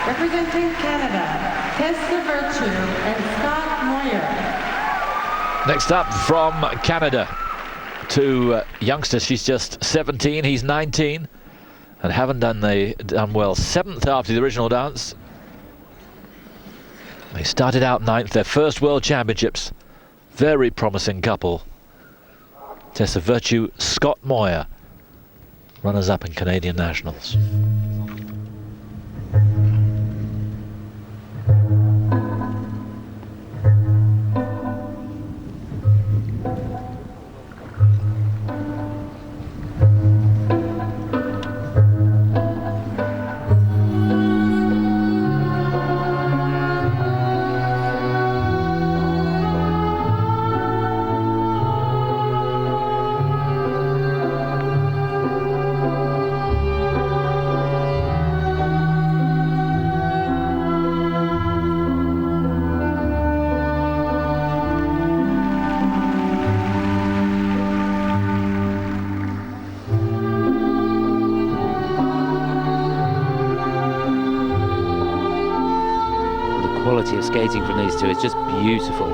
Representing Canada, Tessa and Scott Moir. Next up from Canada, two youngsters. She's just 17, he's 19, and haven't done well. 7th after the original dance. They started out 9th, their first World Championships. Very promising couple. Tessa Virtue, Scott Moir, runners-up in Canadian Nationals. Quality of skating from these two is just beautiful.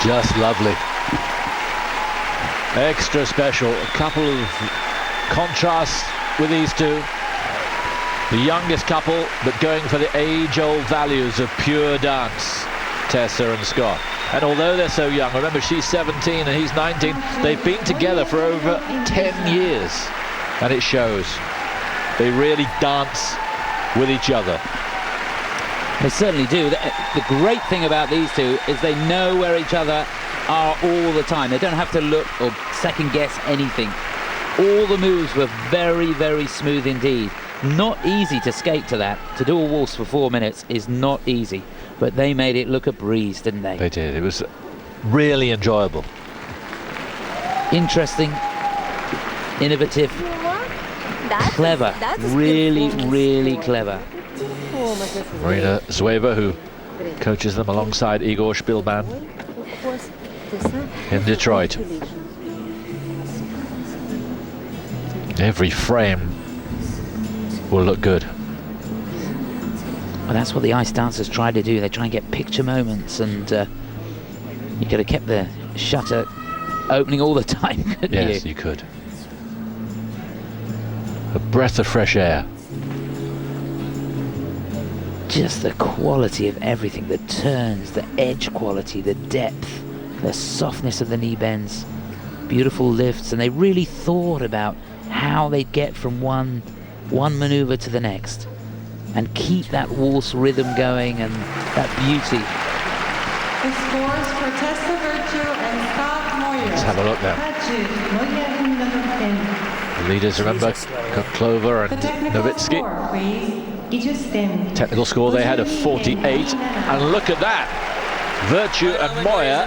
Just lovely. Extra special. A couple of contrasts with these two. The youngest couple, but going for the age-old values of pure dance, Tessa and Scott. And although they're so young, remember she's 17 and he's 19, they've been together for over 10 years. And it shows. They really dance with each other. They certainly do. The great thing about these two is they know where each other are all the time. They don't have to look or second guess anything. All the moves were very, very smooth indeed. Not easy to skate to that. To do a waltz for 4 minutes is not easy, but they made it look a breeze, didn't they? They did. It was really enjoyable. Interesting, innovative, clever, really, really clever. Marina Zueva, who coaches them alongside Igor Shpilban in Detroit. Every frame will look good. Well, that's what the ice dancers try to do. They try and get picture moments, and you could have kept the shutter opening all the time, couldn't you? Yes, you could. A breath of fresh air. Just the quality of everything, the turns, the edge quality, the depth, the softness of the knee bends, beautiful lifts, and they really thought about how they'd get from one maneuver to the next and keep that waltz rhythm going and that beauty. The scores for Tessa Virtue and Scott Moir. Let's have a look now. The leaders, remember, Koklova and Novitsky. Technical score, they had a 48, and look at that. Virtue and Moir,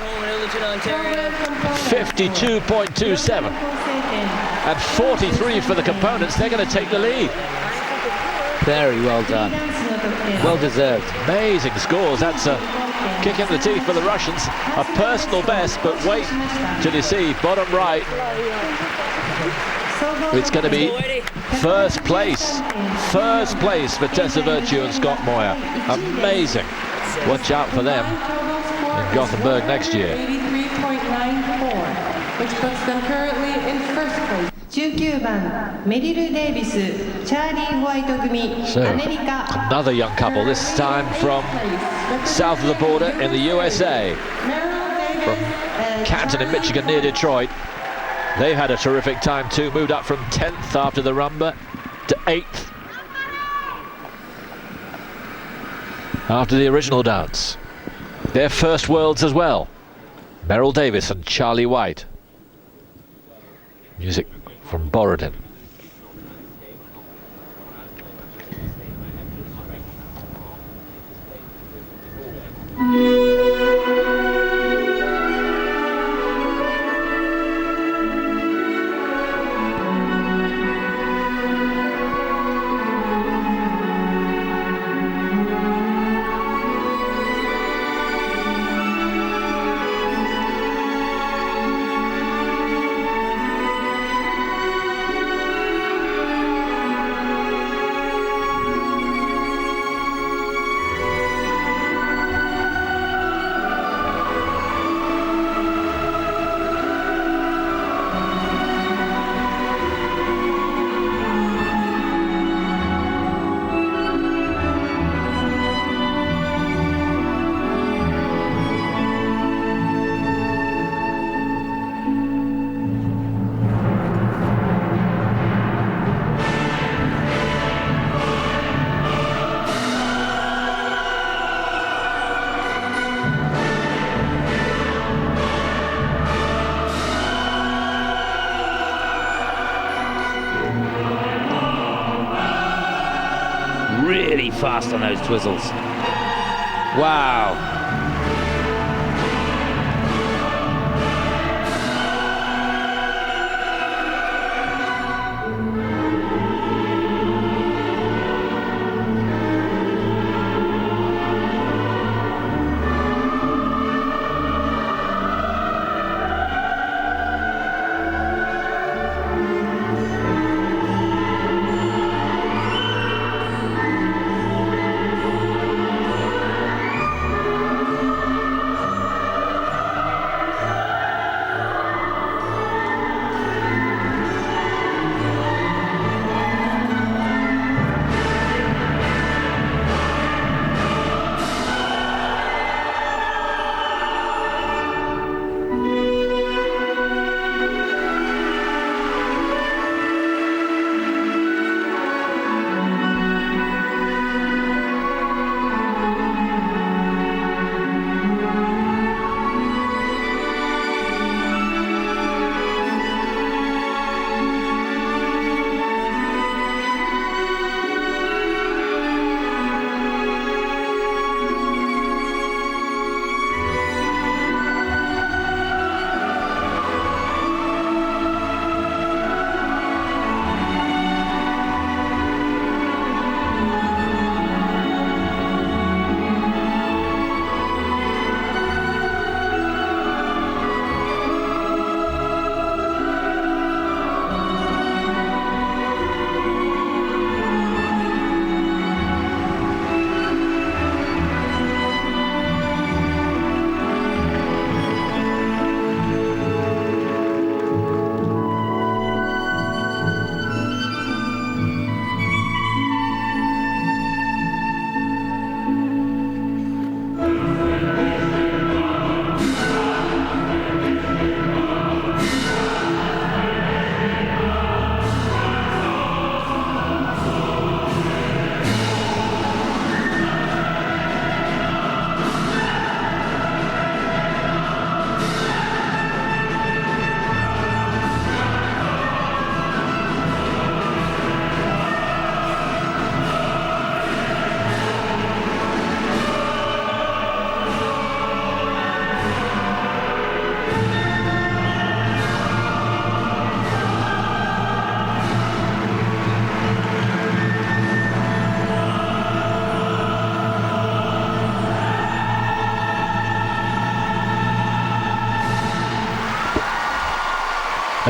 52.27. And 43 for the components. They're going to take the lead. Very well done. Well deserved. Amazing scores. That's a kick in the teeth for the Russians. A personal best, but wait till you see bottom right. It's going to be first place for Tessa Virtue and Scott Moir. Amazing. Watch out for them in Gothenburg next year. 83.94, which puts them currently in first place. 19番 Meryl Davis, Charlie White組 So, another young couple, this time from south of the border in the USA, from Canton in Michigan near Detroit. They've had a terrific time too, moved up from 10th after the rumba to 8th after the original dance. Their first worlds as well. Meryl Davis and Charlie White. Music from Borodin. Really fast on those twizzles. Wow.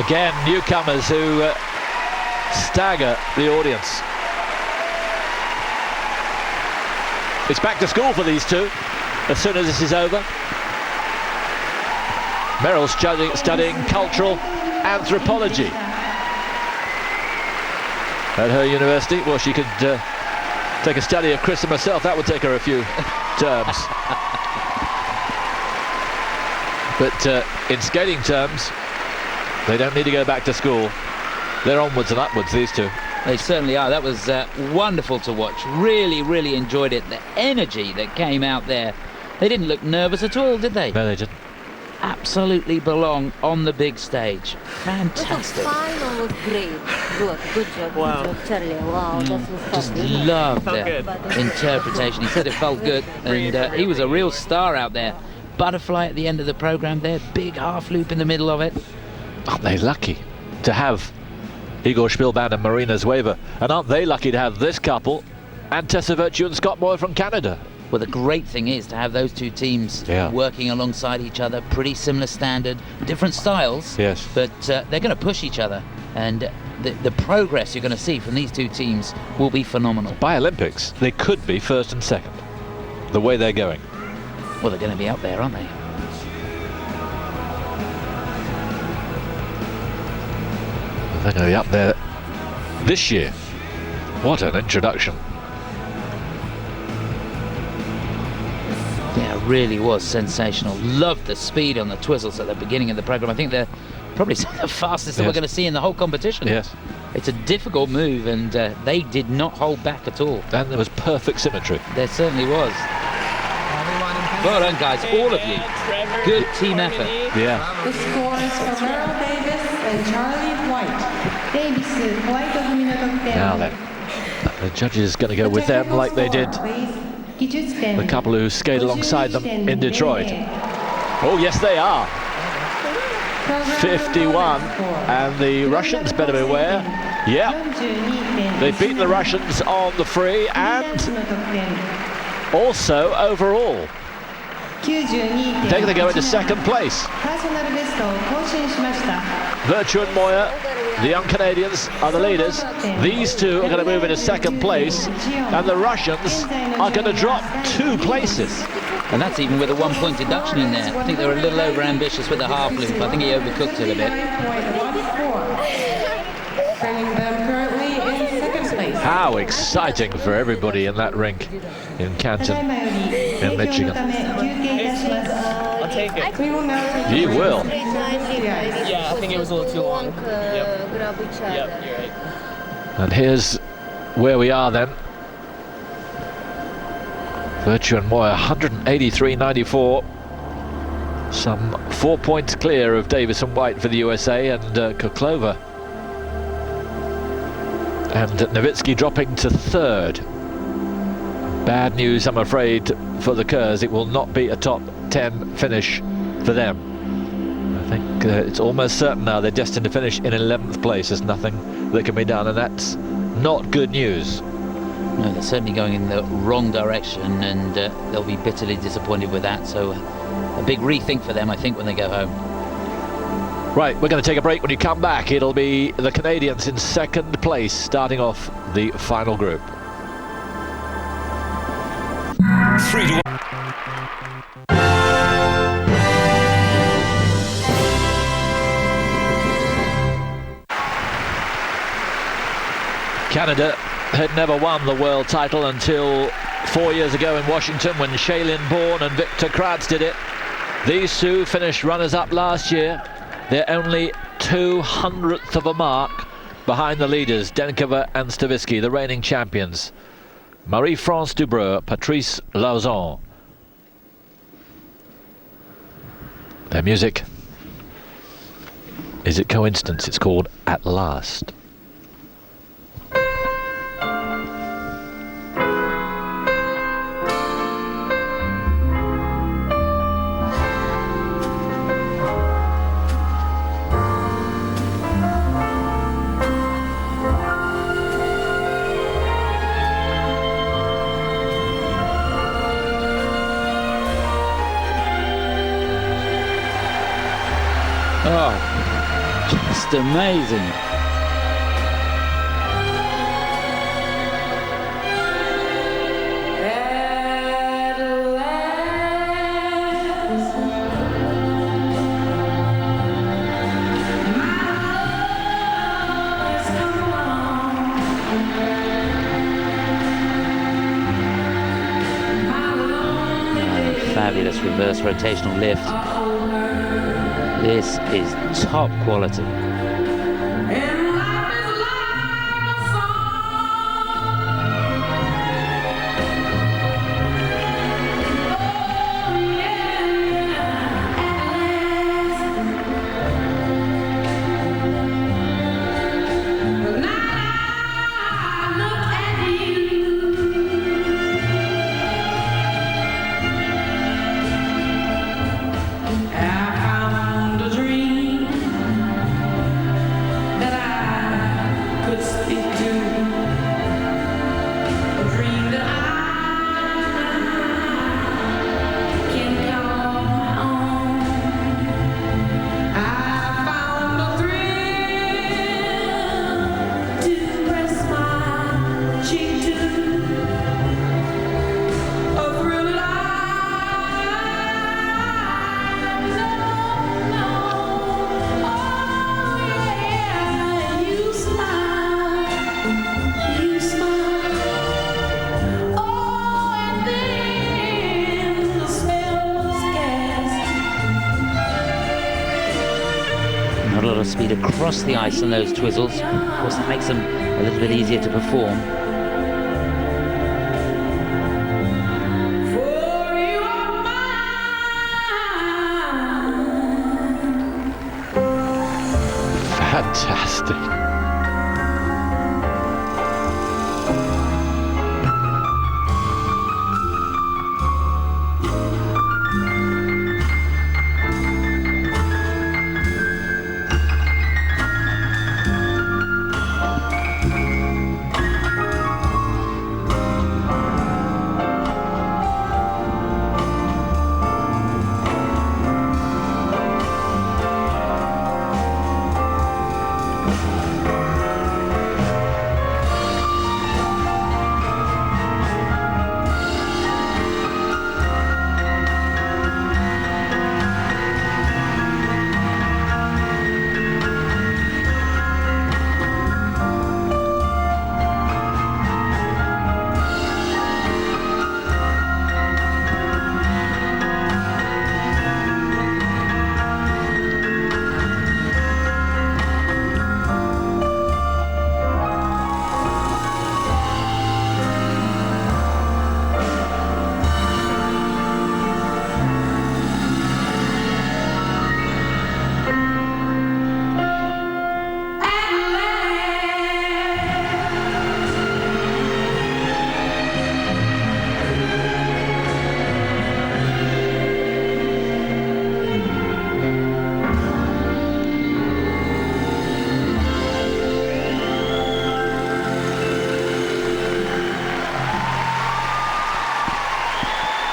Again, newcomers who stagger the audience. It's back to school for these two as soon as this is over. Meryl's studying cultural anthropology at her university. Well, she could take a study of Christian herself. That would take her a few terms. But in skating terms, they don't need to go back to school. They're onwards and upwards, these two. They certainly are. That was wonderful to watch. Really, really enjoyed it. The energy that came out there. They didn't look nervous at all, did they? No, they didn't. Absolutely belong on the big stage. Fantastic. The final was great. Good job. Wow. Good job, Charlie. Wow, that was Just fabulous. loved Felt their good. interpretation. He said it felt good, and he was a real star out there. Butterfly at the end of the program there, big half loop in the middle of it. Aren't they lucky to have Igor Shpilban and Marina Zueva? And aren't they lucky to have this couple and Tessa Virtue and Scott Moir from Canada? Well, the great thing is to have those two teams working alongside each other, pretty similar standard, different styles, Yes. but they're going to push each other, and the progress you're going to see from these two teams will be phenomenal. By Olympics, they could be first and second, the way they're going. Well, they're going to be up there, aren't they? They're going to be up there this year. What an introduction. Yeah, it really was sensational. Loved the speed on the twizzles at the beginning of the program. I think they're probably some of the fastest that we're going to see in the whole competition. Yes. It's a difficult move, and they did not hold back at all. And there was perfect symmetry. There certainly was. Well done, guys, all of you. Good team effort. Yeah. The scores for Meryl Davis and Charlie White. Davis, White, Domnina,得点. Now then, the judges going to go with them like they did the couple who skate alongside them in Detroit. Oh, yes, they are. 51, and the Russians better beware. Yeah, they've beaten the Russians on the free and also overall. They're going to go into second place. Virtue and Moir, the young Canadians, are the leaders. These two are going to move into second place, and the Russians are going to drop 2 places. And that's even with a 1-point deduction in there. I think they were a little over ambitious with the half loop. I think he overcooked it a bit. Bringing them currently in second place. How exciting for everybody in that rink in Canton, in Michigan. I'll take it. We will now You will. Yeah, I think it was a little too long. Yep. Yep, you're right. And here's where we are then. Virtue and Moir, 183.94. Some 4 points clear of Davis and White for the USA, and Koklova and Nowitzki dropping to third. Bad news, I'm afraid, for the Kerrs. It will not be a top 10 finish for them. I think it's almost certain now they're destined to finish in 11th place. There's nothing that can be done, and that's not good news. No, they're certainly going in the wrong direction, and they'll be bitterly disappointed with that. So a big rethink for them, I think, when they go home. Right, we're going to take a break. When you come back, it'll be the Canadians in second place, starting off the final group. 3-1. Canada had never won the world title until 4 years ago in Washington when Shabalin Bourne and Victor Kratz did it. These two finished runners-up last year. They're only 200th of a mark behind the leaders, Denkova and Staviski, the reigning champions. Marie-France Dubreuil, Patrice, Lauzon. Their music, is it coincidence? It's called At Last. Just amazing. Fabulous reverse rotational lift. This is top quality. A lot of speed across the ice on those twizzles. Of course, that makes them a little bit easier to perform. Fantastic.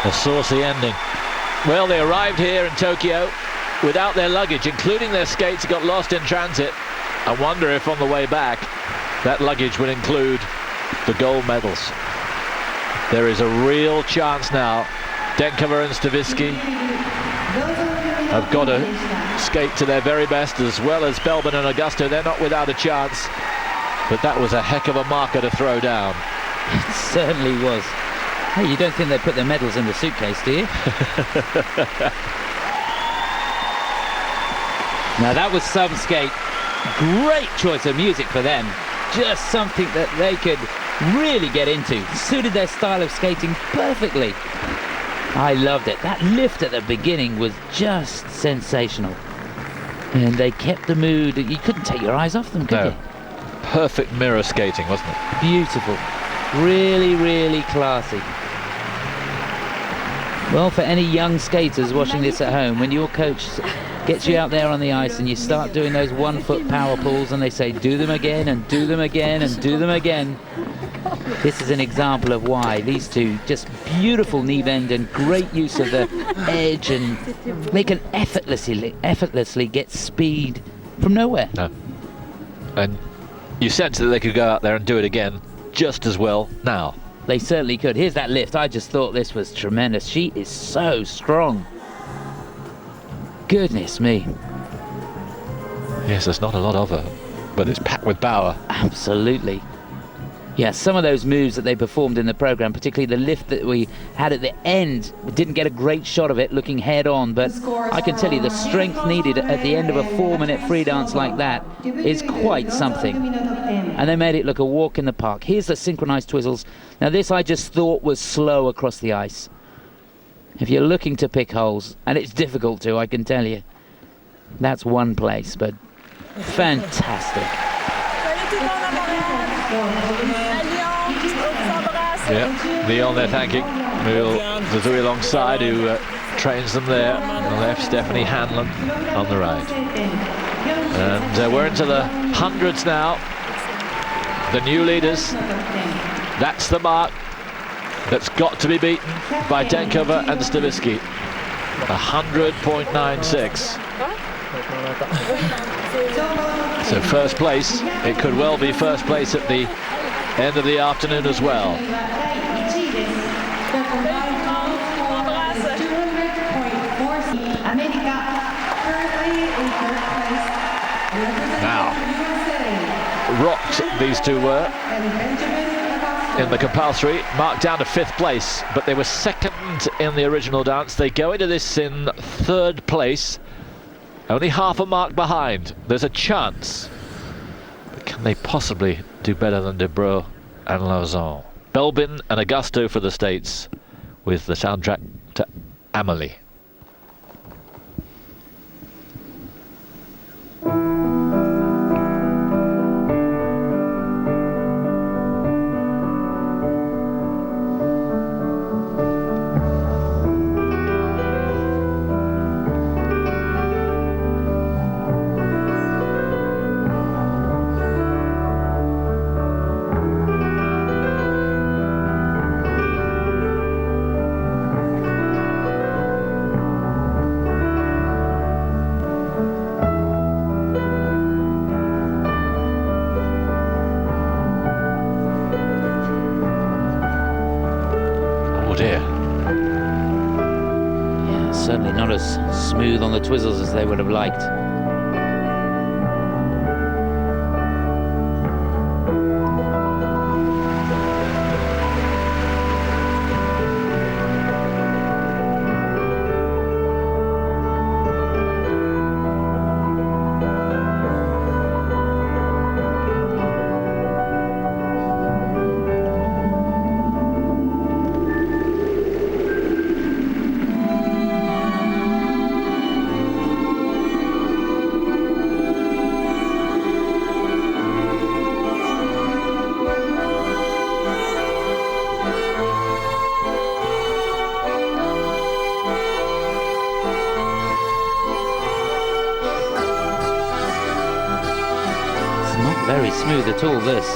A saucy ending. Well, they arrived here in Tokyo without their luggage, including their skates, got lost in transit. I wonder if on the way back that luggage will include the gold medals. There is a real chance now. Denkova and Staviski have got to skate to their very best, as well as Belbin and Agosto. They're not without a chance, but that was a heck of a marker to throw down. It certainly was. Hey, you don't think they put their medals in the suitcase, do you? Now that was some skate. Great choice of music for them. Just something that they could really get into. Suited their style of skating perfectly. I loved it. That lift at the beginning was just sensational. And they kept the mood. You couldn't take your eyes off them, could you? Perfect mirror skating, wasn't it? Beautiful. Really, really classy. Well, for any young skaters watching this at home, when your coach gets you out there on the ice and you start doing those 1 foot power pulls and they say do them again and do them again and do them again, this is an example of why these two, just beautiful knee bend and great use of the edge, and they can effortlessly get speed from nowhere. No. And you sense that they could go out there and do it again just as well now. They certainly could. Here's that lift. I just thought this was tremendous. She is so strong. Goodness me. Yes, there's not a lot of her, but it's packed with power. Absolutely. Yeah, some of those moves that they performed in the program, particularly the lift that we had at the end, we didn't get a great shot of it looking head on, but I can tell you the strength needed at the end of a 4-minute free dance like that is quite something. And they made it look a walk in the park. Here's the synchronized twizzles. Now this I just thought was slow across the ice. If you're looking to pick holes, and it's difficult to, I can tell you, that's one place, but fantastic. Yeah, Leon they're thanking. There's Louis alongside who trains them there. On the left, Stephanie Hanlon on the right. And we're into the hundreds now. The new leaders. That's the mark that's got to be beaten by Denkova and Staviski. 100.96. So first place, it could well be first place at the end of the afternoon as well. Now, rocked these two were in the compulsory, marked down to 5th place, but they were 2nd in the original dance. They go into this in 3rd place, only half a mark behind. There's a chance, but can they possibly do better than Dubreuil and Lauzon? Belbin and Agosto for the States with the soundtrack to Amélie. Yeah, certainly not as smooth on the twizzles as they would have liked. Very smooth at all, this.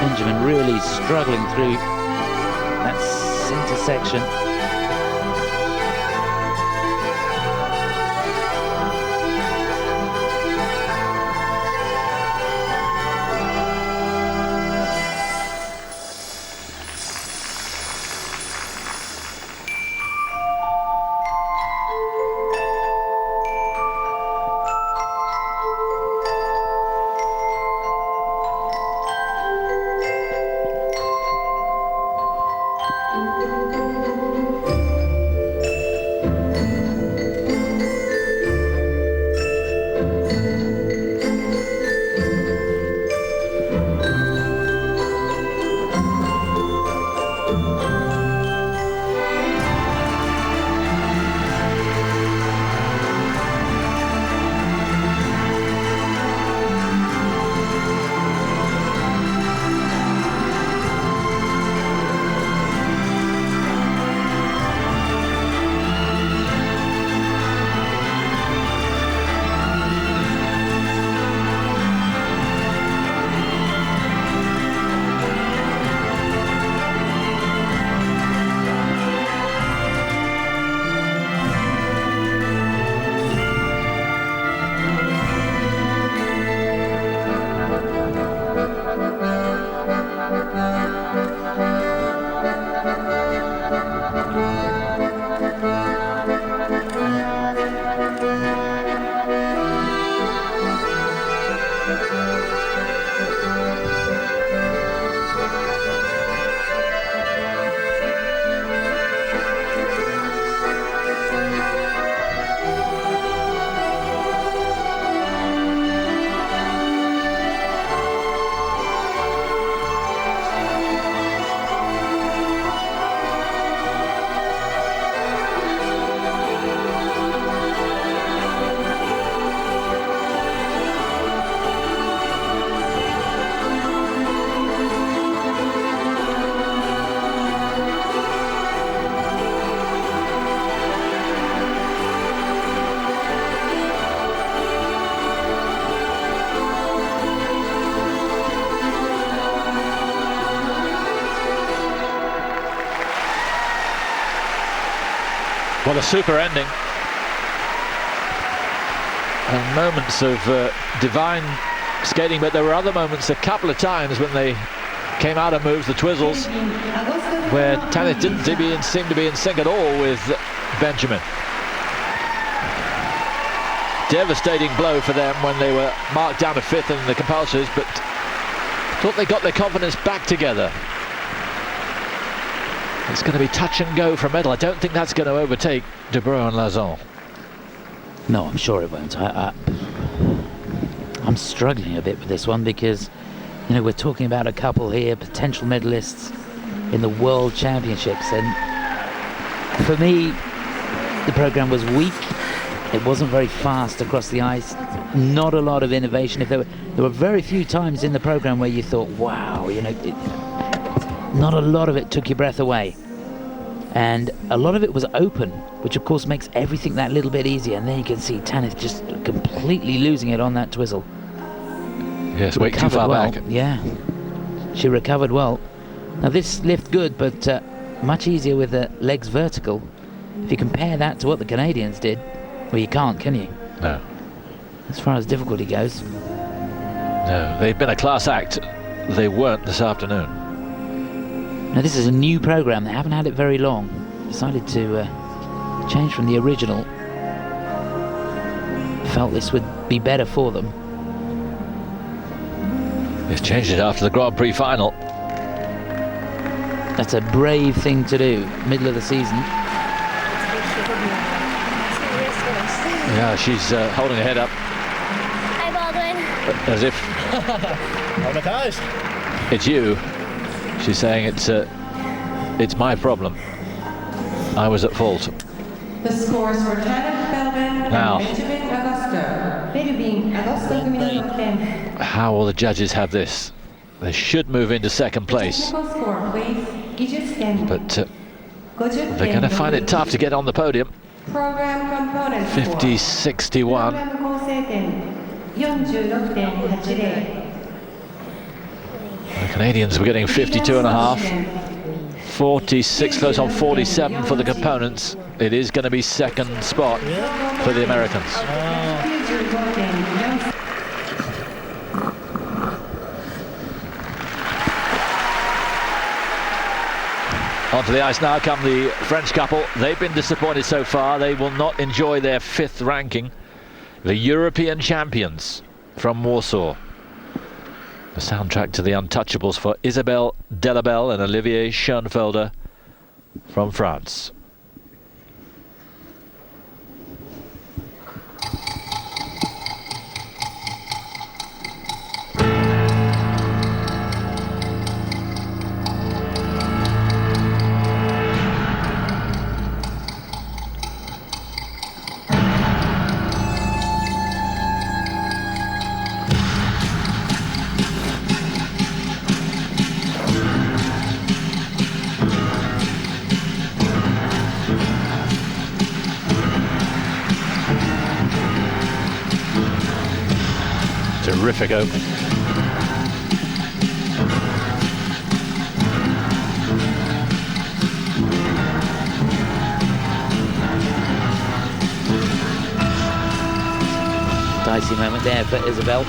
Benjamin really struggling through that centre section. Well, a super ending. And moments of divine skating, but there were other moments a couple of times when they came out of moves, the twizzles, where Tanith didn't seem to be in sync at all with Benjamin. Devastating blow for them when they were marked down to 5th in the compulsories, but thought they got their confidence back together. It's going to be touch and go for a medal. I don't think that's going to overtake Dubreuil and Lauzon. No, I'm sure it won't. I'm struggling a bit with this one because, you know, we're talking about a couple here, potential medalists in the World Championships, and for me, the program was weak. It wasn't very fast across the ice. Not a lot of innovation. There were very few times in the program where you thought, wow, you know, not a lot of it took your breath away. And a lot of it was open, which of course makes everything that little bit easier. And then you can see Tanith just completely losing it on that twizzle. Yes, way too far back. Yeah, she recovered well. Now this lift good, but much easier with the legs vertical. If you compare that to what the Canadians did, well, you can't, can you? No. As far as difficulty goes. No, they've been a class act. They weren't this afternoon. Now this is a new program. They haven't had it very long. Decided to change from the original. Felt this would be better for them. They've changed it after the Grand Prix final. That's a brave thing to do, middle of the season. Yeah, she's holding her head up. Hi, Baldwin. As if it's you. She's saying it's my problem. I was at fault. The scores for Tanith, Belbin, Now. and Benjamin Agosto. Belbin, Agosto, Domnina. How will the judges have this? They should move into second place. Technical score, please. 50点. But they're going to find it tough to get on the podium. Program component score. 50-61. Program 構成点 46.80. The Canadians were getting 52.5. 46, close on 47 for the components. It is going to be second spot for the Americans. Onto the ice now come the French couple. They've been disappointed so far. They will not enjoy their 5th ranking. The European champions from Warsaw. The soundtrack to the Untouchables for Isabelle, Delobel and Olivier Schoenfelder from France. Terrific open. Dicey moment there for Isabelle.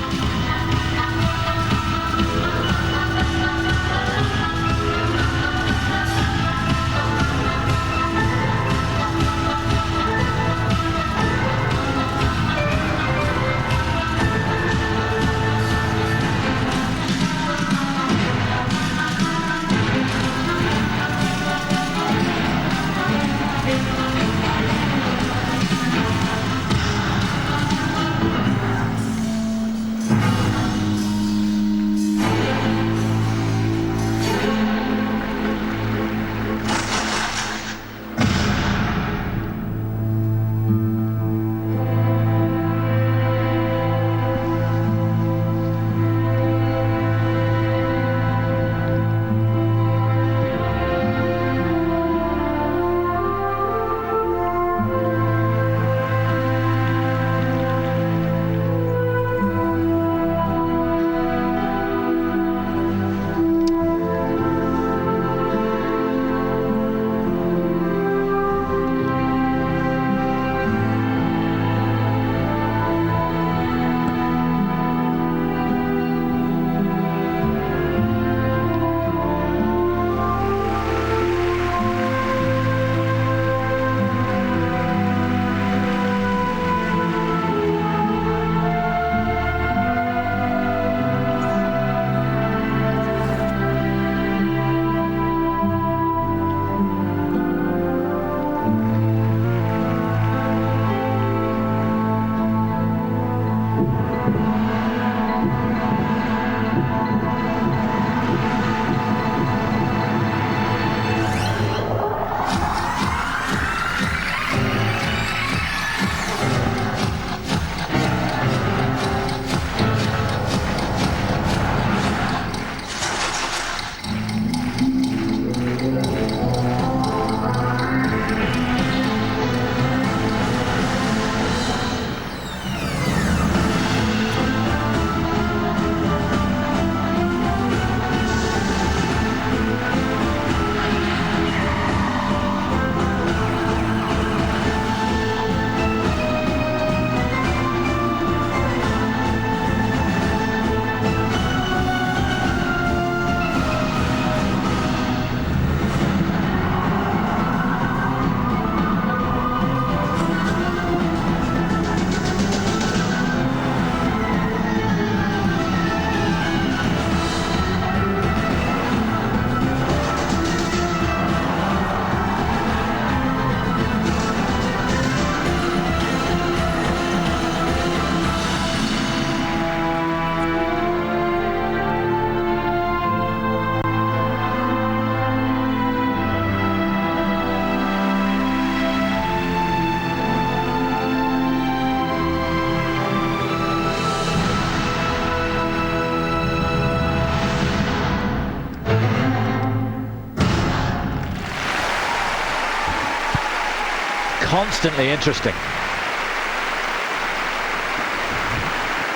constantly interesting.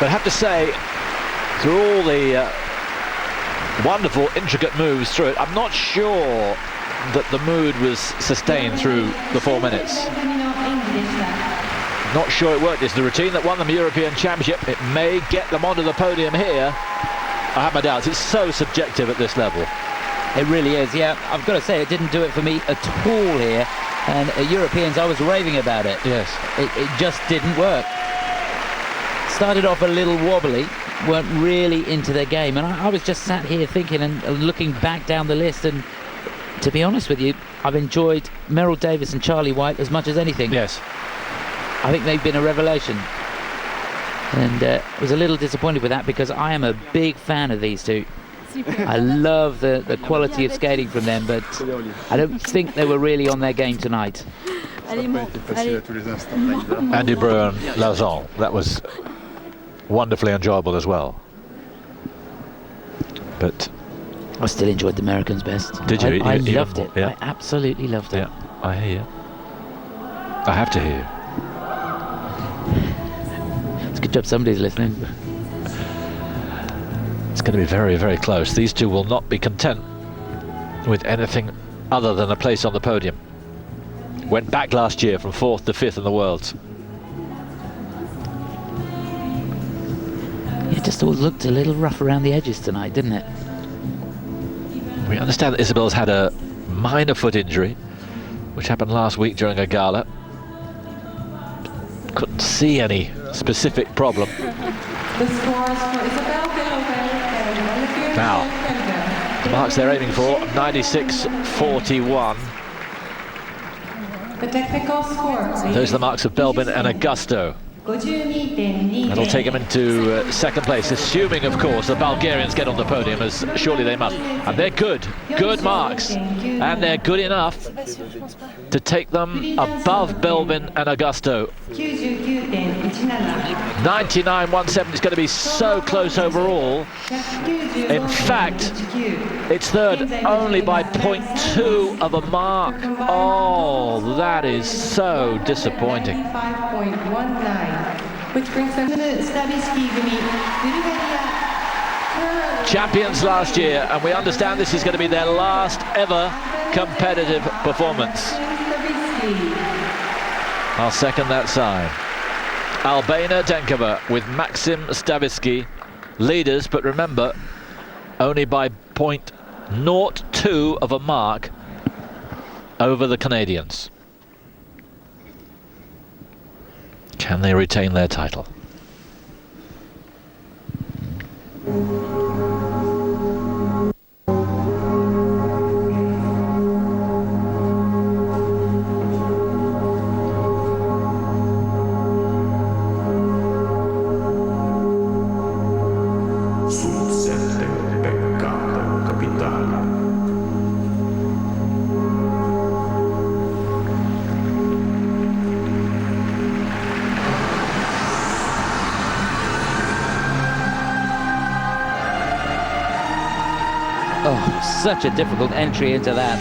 But I have to say, through all the wonderful, intricate moves through it, I'm not sure that the mood was sustained through the 4 minutes. Not sure it worked. It's the routine that won them European Championship. It may get them onto the podium here. I have my doubts. It's so subjective at this level. It really is, yeah. I've got to say, it didn't do it for me at all here. And Europeans, I was raving about it. Yes. It just didn't work. Started off a little wobbly, weren't really into their game. And I was just sat here thinking and looking back down the list. And to be honest with you, I've enjoyed Meryl Davis and Charlie White as much as anything. Yes. I think they've been a revelation. And I was a little disappointed with that because I am a big fan of these two. I love the quality of skating from them, but I don't think they were really on their game tonight. And Dubreuil and Lauzon, that was wonderfully enjoyable as well. But I still enjoyed the Americans best. Did you? I loved it. Yeah. I absolutely loved it. Yeah, I hear you. I have to hear you. It's a good job somebody's listening. It's going to be very, very close. These two will not be content with anything other than a place on the podium. Went back last year from 4th to 5th in the Worlds. It just all looked a little rough around the edges tonight, didn't it? We understand that Isabelle's had a minor foot injury, which happened last week during a gala. Couldn't see any specific problem. The scores for Isabelle, Delobel, and Olivier. Now, the marks they're aiming for, 96.41. The technical score, please. Those are the marks of Belbin and Agosto. That'll take them into second place, assuming, of course, the Bulgarians get on the podium, as surely they must. And they're good marks. And they're good enough to take them above Belbin and Agosto. 99.17 is going to be so close overall. In fact, it's third only by 0.2 of a mark. Oh, that is so disappointing. 5.19, which brings them to Staviski Gumi, Bulgaria. Champions last year, and we understand this is going to be their last ever competitive performance. I'll second that sign. Albena, Denkova with Maxim, Staviski leaders, but remember, only by 0.02 of a mark over the Canadians. Can they retain their title? Oh, such a difficult entry into that.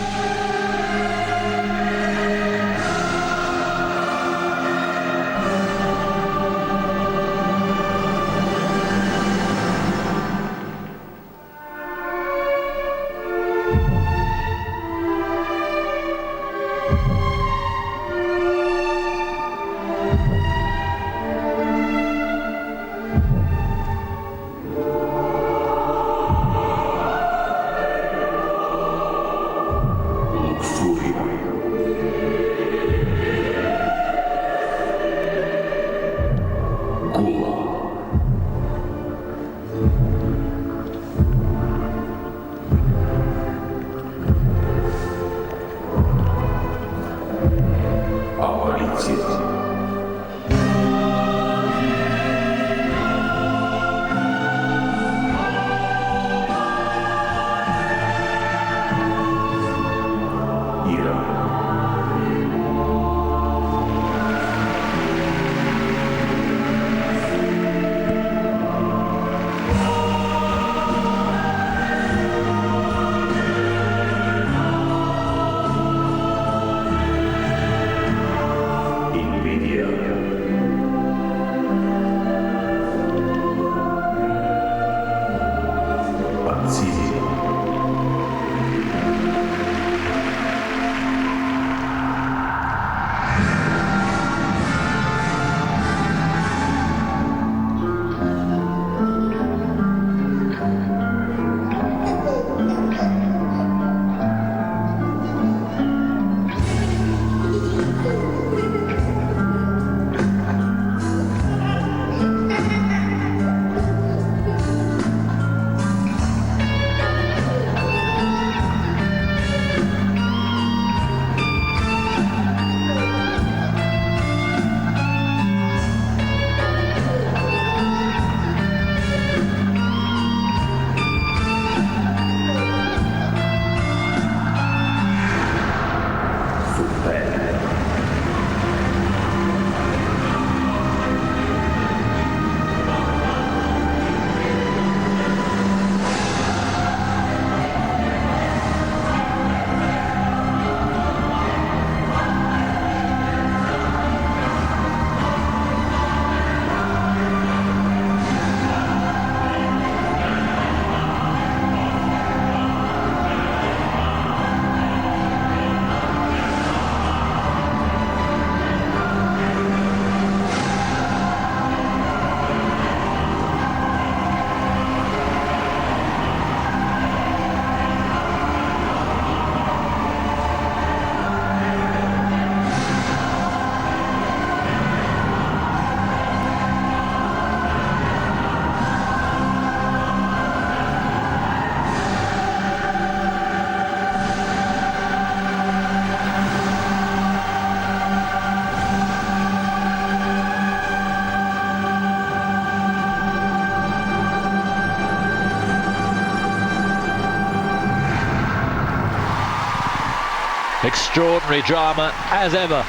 Extraordinary drama as ever.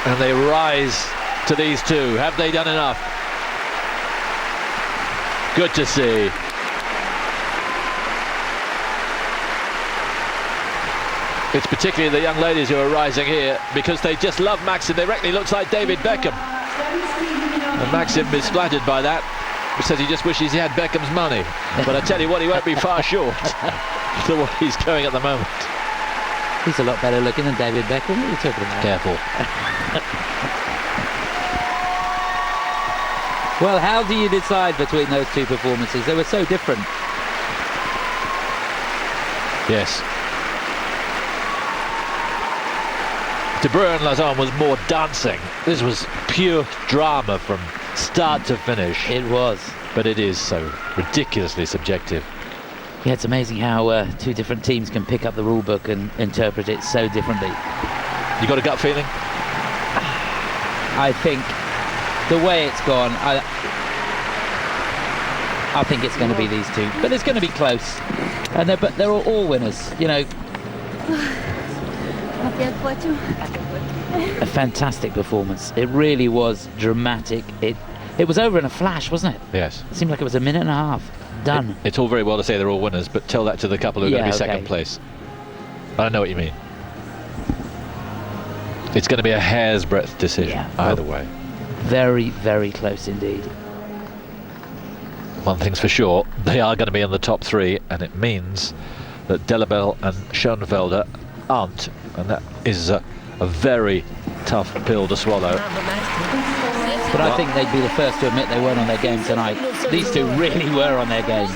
And they rise to these two. Have they done enough? Good to see. It's particularly the young ladies who are rising here because they just love Maxim. They reckon he looks like David Beckham. And Maxim is flattered by that. He says he just wishes he had Beckham's money. But I tell you what, he won't be far short to what he's going at the moment. He's a lot better looking than David Beckham. What are you talking about? Careful. Well, how do you decide between those two performances? They were so different. Yes. Dubreuil and Lauzon was more dancing. This was pure drama from start to finish. It was. But it is so ridiculously subjective. Yeah, it's amazing how two different teams can pick up the rule book and interpret it so differently. You got a gut feeling? I think the way it's gone, I think it's going to be these two, but it's going to be close. And they're all winners, you know. A fantastic performance. It really was dramatic. It was over in a flash, wasn't it? Yes. It seemed like it was a minute and a half. Done. It's all very well to say they're all winners, but tell that to the couple who are going to be second place. I know what you mean. It's going to be a hair's breadth decision either way. Very, very close indeed. One thing's for sure, they are going to be in the top three, and it means that Delobel and Schoenfelder aren't, and that is a very tough pill to swallow. But I think they'd be the first to admit they weren't on their game tonight. These two really were on their game.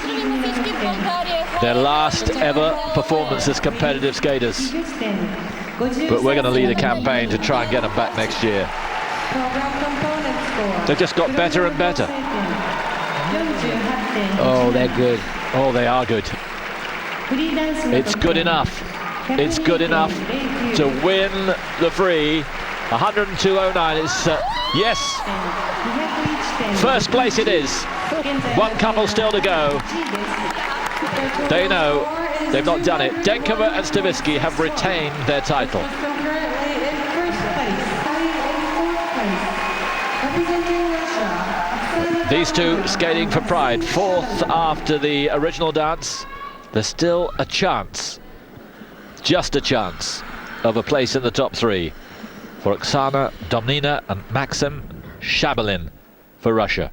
Their last ever performance as competitive skaters. But we're going to lead a campaign to try and get them back next year. They've just got better and better. Oh, they're good. Oh, they are good. It's good enough. It's good enough to win the free. 102.09 is, yes, first place it is. One couple still to go. They know they've not done it. Denkova and Staviski have retained their title. These two skating for pride, fourth after the original dance. There's still a chance, just a chance, of a place in the top three for Oksana, Domnina and Maxim. Shabalin for Russia.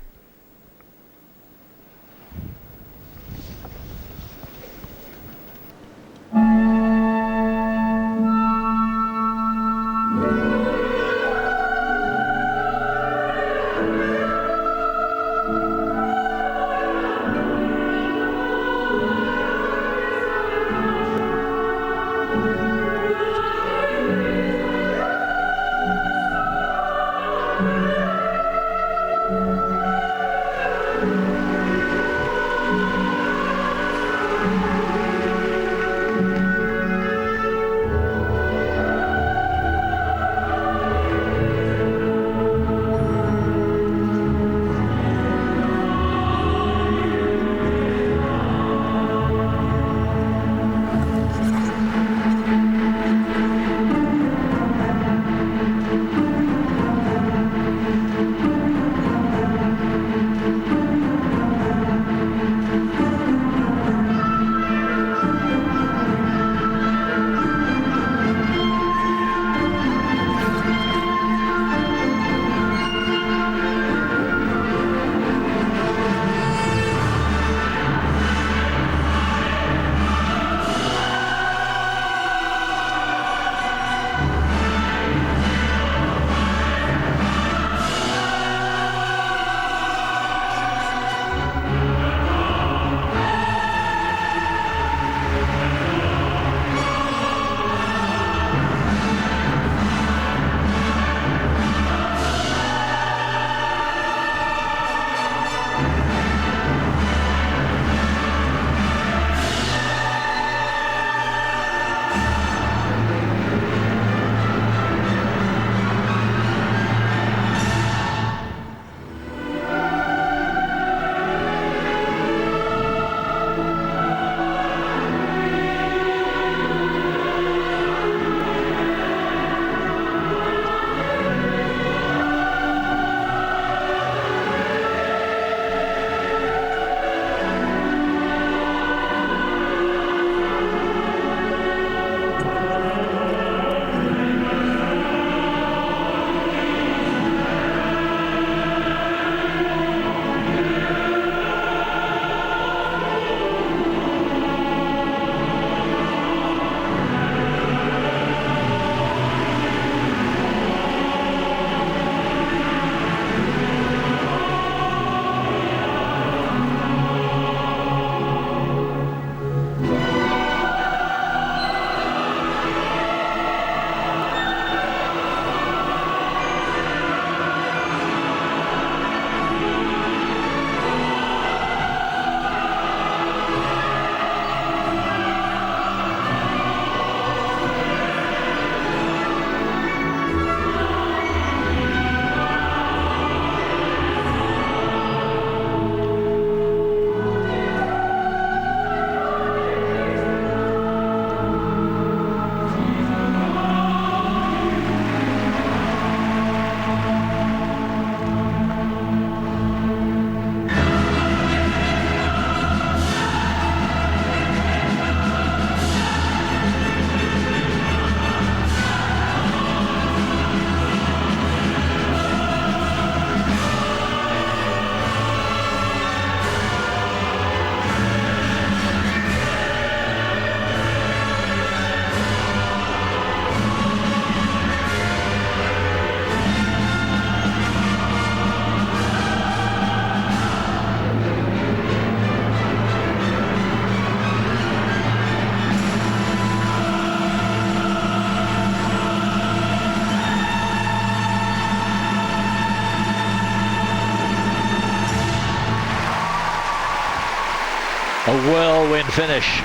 whirlwind finish.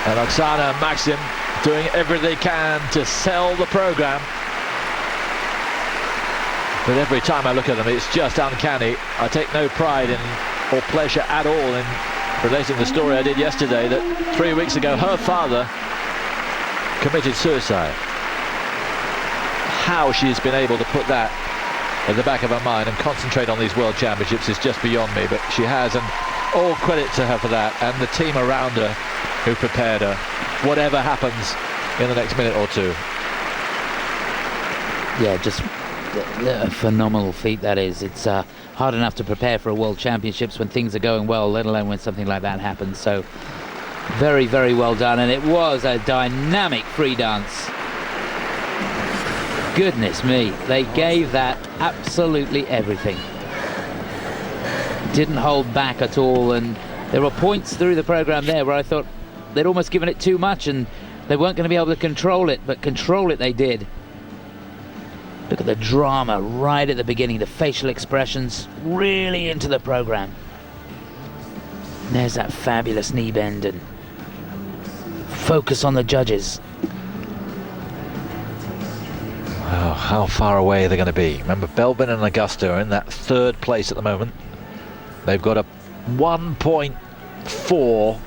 And Oksana and Maxim doing everything they can to sell the program. But every time I look at them, it's just uncanny. I take no pride in or pleasure at all in relating the story I did yesterday that 3 weeks ago her father committed suicide. How she's been able to put that at the back of her mind and concentrate on these World Championships is just beyond me, but she has, and all credit to her for that, and the team around her who prepared her, whatever happens in the next minute or two. Yeah, just a phenomenal feat that is. It's hard enough to prepare for a World Championships when things are going well, let alone when something like that happens. So very, very well done, and it was a dynamic free dance. Goodness me, they gave that absolutely everything. Didn't hold back at all, and there were points through the program there where I thought they'd almost given it too much and they weren't going to be able to control it, but control it they did. Look at the drama right at the beginning, the facial expressions really into the program. And there's that fabulous knee bend and focus on the judges. Oh, how far away are they going to be? Remember, Belbin and Agosto are in that third place at the moment. They've got a 1.4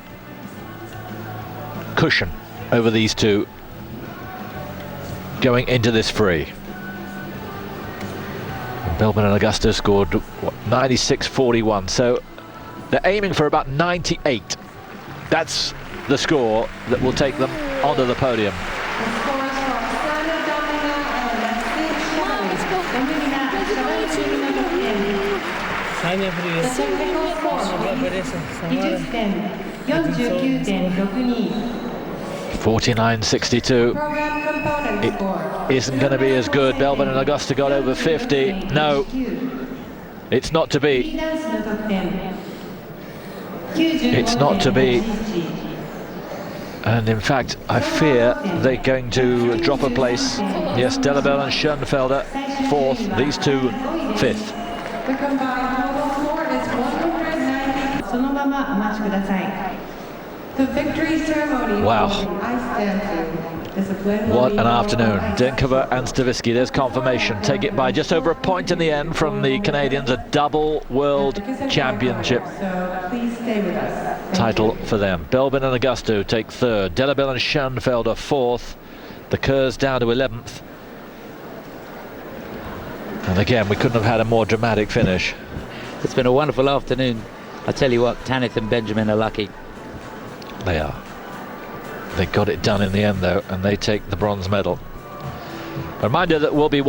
cushion over these two going into this free. Belbin and Agosto scored 96.41, so they're aiming for about 98. That's the score that will take them onto the podium. The technical score 49.62. 49.62. It isn't going to be as good. Belbin and Agosto got over 50. No, it's not to be. It's not to be. And in fact, I fear they're going to drop a place. Yes, Delobel and Schoenfelder, fourth. These two, fifth. The combined total score is 190. そのままお待ちください. The victory ceremony. Wow. I stand to. What an afternoon. Denkova and Staviski, there's confirmation. Take it by just over a point in the end from the Canadians. A double world championship So please stay with us. title for them. Belbin and Agosto take third. Delobel and Schoenfelder fourth. The Kerrs down to 11th. And again, we couldn't have had a more dramatic finish. It's been a wonderful afternoon. I tell you what, Tanith and Benjamin are lucky. They are. They got it done in the end, though, and they take the bronze medal. A reminder that we'll be watching